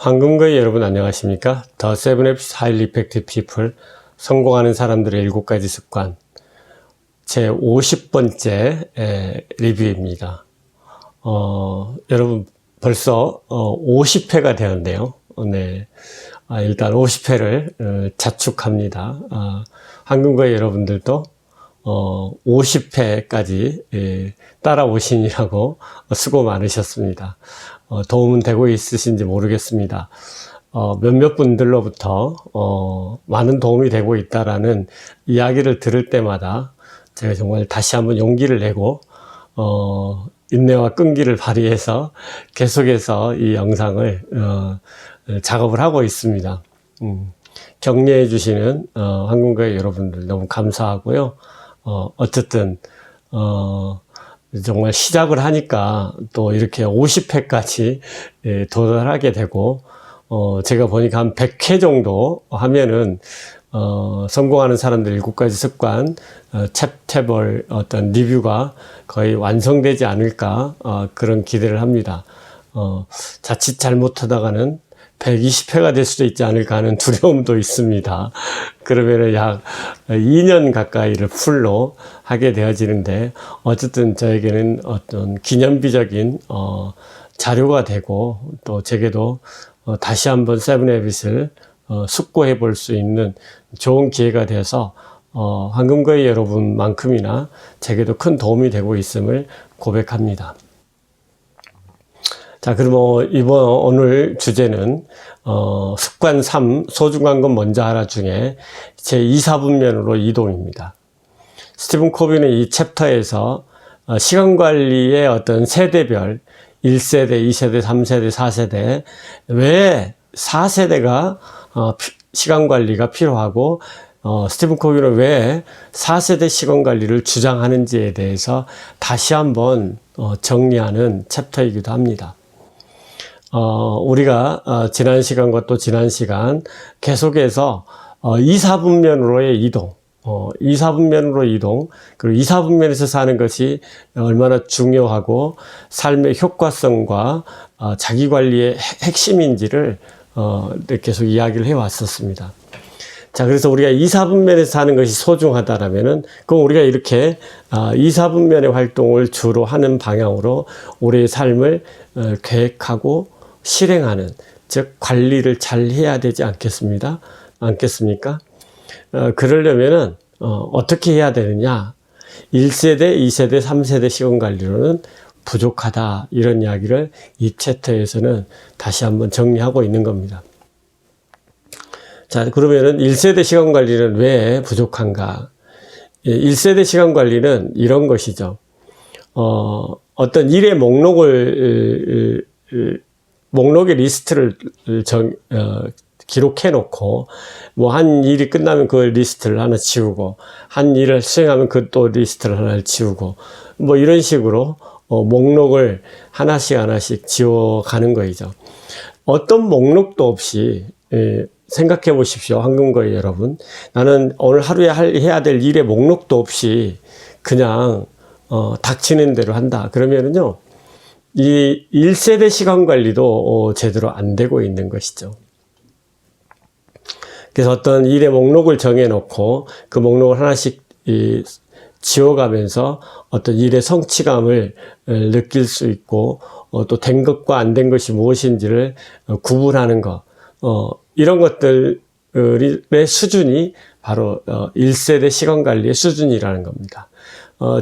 황금거의 여러분 안녕하십니까? The 7 Habits of Highly Effective People, 성공하는 사람들의 7가지 습관 제 50번째 리뷰입니다. 여러분 벌써 50회가 되었네요. 네. 일단 50회를 자축합니다. 황금거의 여러분들도 50회까지 따라오시느라고 수고 많으셨습니다. 도움은 되고 있으신지 모르겠습니다. 몇몇 분들로부터 많은 도움이 되고 있다라는 이야기를 들을 때마다 제가 정말 다시 한번 용기를 내고 인내와 끈기를 발휘해서 계속해서 이 영상을 작업을 하고 있습니다. 격려해 주시는 황금거의 여러분들 너무 감사하고요. 어쨌든 정말 시작을 하니까 또 이렇게 50회까지 도달하게 되고 제가 보니까 한 100회 정도 하면은 성공하는 사람들 7가지 습관 챕터별 어떤 리뷰가 거의 완성되지 않을까 그런 기대를 합니다. 자칫 잘못하다가는 120회가 될 수도 있지 않을까 하는 두려움도 있습니다. 그러면 약 2년 가까이를 풀로 하게 되어지는데 어쨌든 저에게는 어떤 기념비적인 자료가 되고 또 제게도 다시 한번 7 Habits을 숙고해 볼 수 있는 좋은 기회가 되어서 황금거의 여러분만큼이나 제게도 큰 도움이 되고 있음을 고백합니다. 자, 그럼 오늘 주제는 습관 3 소중한 건 먼저 하라 중에 제 2, 4분면으로 이동입니다. 스티븐 코비는 이 챕터에서 시간관리의 어떤 세대별 1세대, 2세대, 3세대, 4세대 왜 4세대가 시간관리가 필요하고 스티븐 코비는 왜 4세대 시간관리를 주장하는지에 대해서 다시 한번 정리하는 챕터이기도 합니다. 우리가 지난 시간과 또 지난 시간 계속해서 2, 4분면으로의 이동, 2, 4분면으로 이동, 그리고 2, 4분면에서 사는 것이 얼마나 중요하고 삶의 효과성과 자기관리의 핵심인지를 계속 이야기를 해왔었습니다. 자, 그래서 우리가 2, 4분면에서 사는 것이 소중하다라면은, 그럼 우리가 이렇게 2, 4분면의 활동을 주로 하는 방향으로 우리의 삶을 계획하고 실행하는, 즉 관리를 잘 해야 되지 않겠습니까? 그러려면은 어떻게 해야 되느냐? 1세대, 2세대, 3세대 시간 관리로는 부족하다, 이런 이야기를 이 챕터에서는 다시 한번 정리하고 있는 겁니다. 자, 그러면은 1세대 시간 관리는 왜 부족한가? 1세대 시간 관리는 이런 것이죠. 어떤 일의 목록의 리스트를 기록해 놓고, 뭐, 한 일이 끝나면 그 리스트를 하나 지우고, 한 일을 수행하면 그 또 리스트를 하나 지우고, 뭐, 이런 식으로, 목록을 하나씩 지워가는 거이죠. 어떤 목록도 없이, 생각해 보십시오. 황금거의 여러분. 나는 오늘 하루에 해야 될 일의 목록도 없이 그냥, 닥치는 대로 한다. 그러면은요, 이 1세대 시간 관리도 제대로 안 되고 있는 것이죠. 그래서 어떤 일의 목록을 정해놓고 그 목록을 하나씩 지워가면서 어떤 일의 성취감을 느낄 수 있고 또 된 것과 안 된 것이 무엇인지를 구분하는 것, 이런 것들의 수준이 바로 1세대 시간 관리의 수준이라는 겁니다.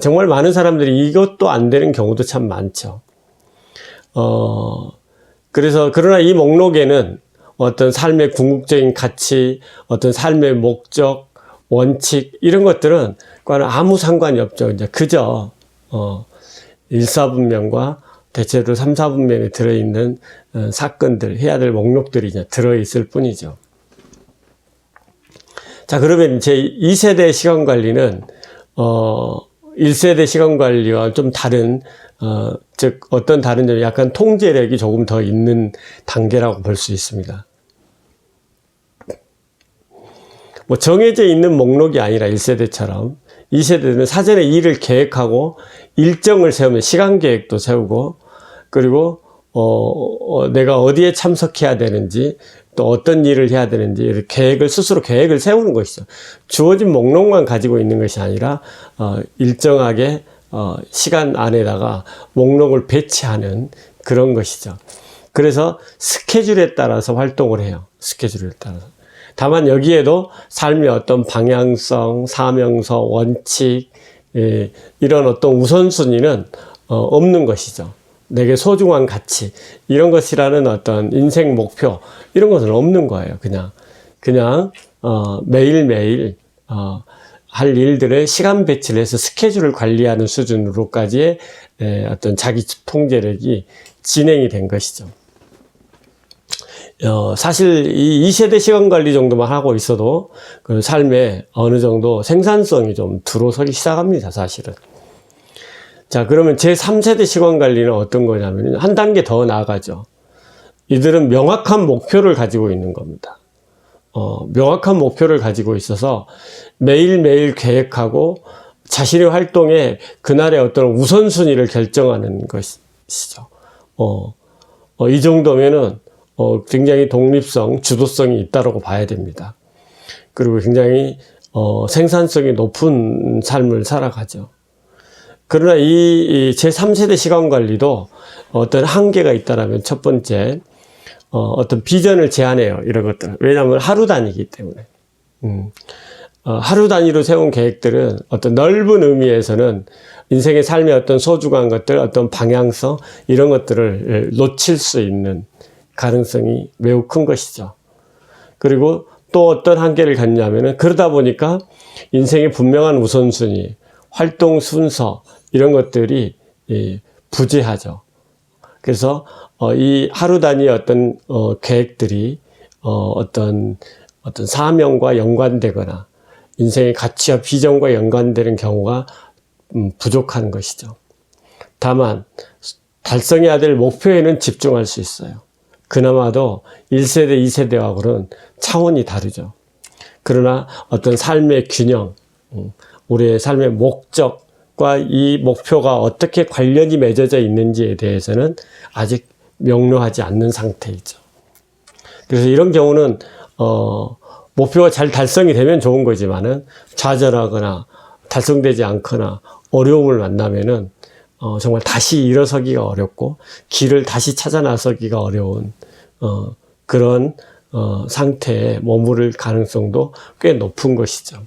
정말 많은 사람들이 이것도 안 되는 경우도 참 많죠. 그러나 이 목록에는 어떤 삶의 궁극적인 가치, 어떤 삶의 목적, 원칙, 이런 것들은 과는 아무 상관이 없죠. 이제 그저, 1, 4분면과 대체로 3, 4분면에 들어있는 사건들, 해야 될 목록들이 이제 들어있을 뿐이죠. 자, 그러면 제 2세대 시간 관리는, 1세대 시간 관리와 좀 다른, 즉, 어떤 다른 점이 약간 통제력이 조금 더 있는 단계라고 볼 수 있습니다. 뭐, 정해져 있는 목록이 아니라 1세대처럼, 2세대는 사전에 일을 계획하고, 일정을 세우면 시간 계획도 세우고, 그리고, 내가 어디에 참석해야 되는지, 또 어떤 일을 해야 되는지 스스로 계획을 세우는 것이죠. 주어진 목록만 가지고 있는 것이 아니라 일정하게 시간 안에다가 목록을 배치하는 그런 것이죠. 그래서 스케줄에 따라서 활동을 해요. 스케줄에 따라서. 다만 여기에도 삶의 어떤 방향성, 사명서, 원칙, 이런 어떤 우선순위는 없는 것이죠. 내게 소중한 가치, 이런 것이라는 어떤 인생 목표, 이런 것은 없는 거예요. 그냥 매일매일 할 일들을 시간 배치를 해서 스케줄을 관리하는 수준으로까지의 어떤 자기 통제력이 진행이 된 것이죠. 사실 이 2세대 시간 관리 정도만 하고 있어도 그 삶에 어느 정도 생산성이 좀 들어서기 시작합니다, 사실은. 자, 그러면 제 3세대 시간 관리는 어떤 거냐면 한 단계 더 나아가죠. 이들은 명확한 목표를 가지고 있는 겁니다. 명확한 목표를 가지고 있어서 매일매일 계획하고 자신의 활동에 그날의 어떤 우선순위를 결정하는 것이죠. 이 정도면은 굉장히 독립성, 주도성이 있다고 봐야 됩니다. 그리고 굉장히 생산성이 높은 삶을 살아가죠. 그러나 이 제3세대 시간 관리도 어떤 한계가 있다라면 첫 번째, 어떤 비전을 제한해요. 이런 것들. 왜냐하면 하루 단위이기 때문에. 하루 단위로 세운 계획들은 어떤 넓은 의미에서는 인생의 삶의 어떤 소중한 것들, 어떤 방향성, 이런 것들을 놓칠 수 있는 가능성이 매우 큰 것이죠. 그리고 또 어떤 한계를 갖냐면은 그러다 보니까 인생의 분명한 우선순위, 활동 순서, 이런 것들이 부재하죠. 그래서 이 하루 단위의 어떤 계획들이 어떤 사명과 연관되거나 인생의 가치와 비전과 연관되는 경우가 부족한 것이죠. 다만 달성해야 될 목표에는 집중할 수 있어요. 그나마도 1세대, 2세대하고는 차원이 다르죠. 그러나 어떤 삶의 균형, 우리의 삶의 목적과 이 목표가 어떻게 관련이 맺어져 있는지에 대해서는 아직 명료하지 않는 상태이죠. 그래서 이런 경우는 목표가 잘 달성이 되면 좋은 거지만은 좌절하거나 달성되지 않거나 어려움을 만나면은 정말 다시 일어서기가 어렵고 길을 다시 찾아 나서기가 어려운 그런 상태에 머무를 가능성도 꽤 높은 것이죠.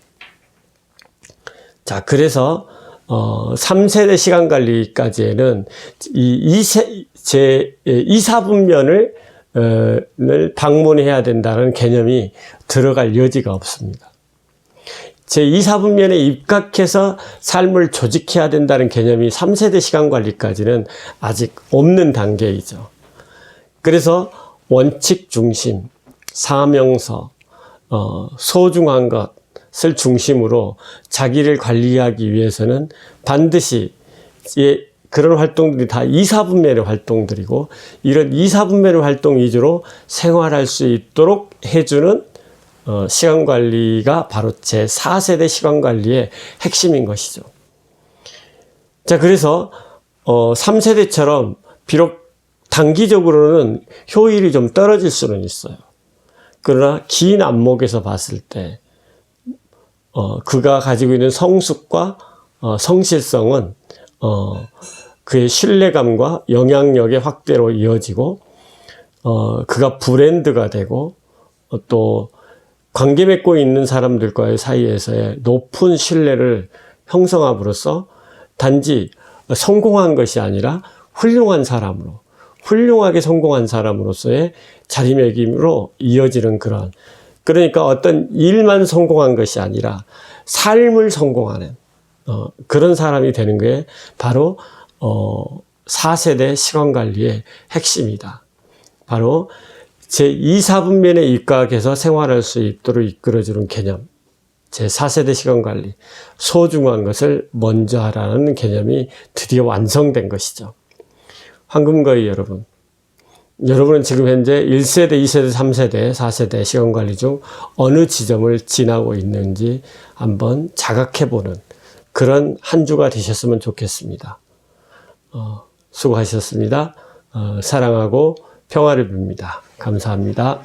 자, 그래서 3세대 시간 관리까지에는 이 2사분면을 방문해야 된다는 개념이 들어갈 여지가 없습니다. 제2사분면에 입각해서 삶을 조직해야 된다는 개념이 3세대 시간 관리까지는 아직 없는 단계이죠. 그래서 원칙 중심, 사명서, 소중한 것을 중심으로 자기를 관리하기 위해서는 반드시 그런 활동들이 다 2사분면의 활동들이고 이런 2사분면의 활동 위주로 생활할 수 있도록 해주는 시간관리가 바로 제4세대 시간관리의 핵심인 것이죠. 자, 그래서 3세대처럼 비록 단기적으로는 효율이 좀 떨어질 수는 있어요. 그러나 긴 안목에서 봤을 때 그가 가지고 있는 성숙과 성실성은 그의 신뢰감과 영향력의 확대로 이어지고 그가 브랜드가 되고 또 관계 맺고 있는 사람들과의 사이에서의 높은 신뢰를 형성함으로써 단지 성공한 것이 아니라 훌륭한 사람으로, 훌륭하게 성공한 사람으로서의 자리매김으로 이어지는 그러니까 어떤 일만 성공한 것이 아니라 삶을 성공하는 그런 사람이 되는 게 바로 4세대 시간관리의 핵심이다. 바로 제2사분면에 입각해서 생활할 수 있도록 이끌어주는 개념, 제4세대 시간관리, 소중한 것을 먼저 하라는 개념이 드디어 완성된 것이죠. 황금거위 여러분은 지금 현재 1세대, 2세대, 3세대, 4세대 시간관리 중 어느 지점을 지나고 있는지 한번 자각해보는 그런 한 주가 되셨으면 좋겠습니다. 수고하셨습니다. 사랑하고 평화를 빕니다. 감사합니다.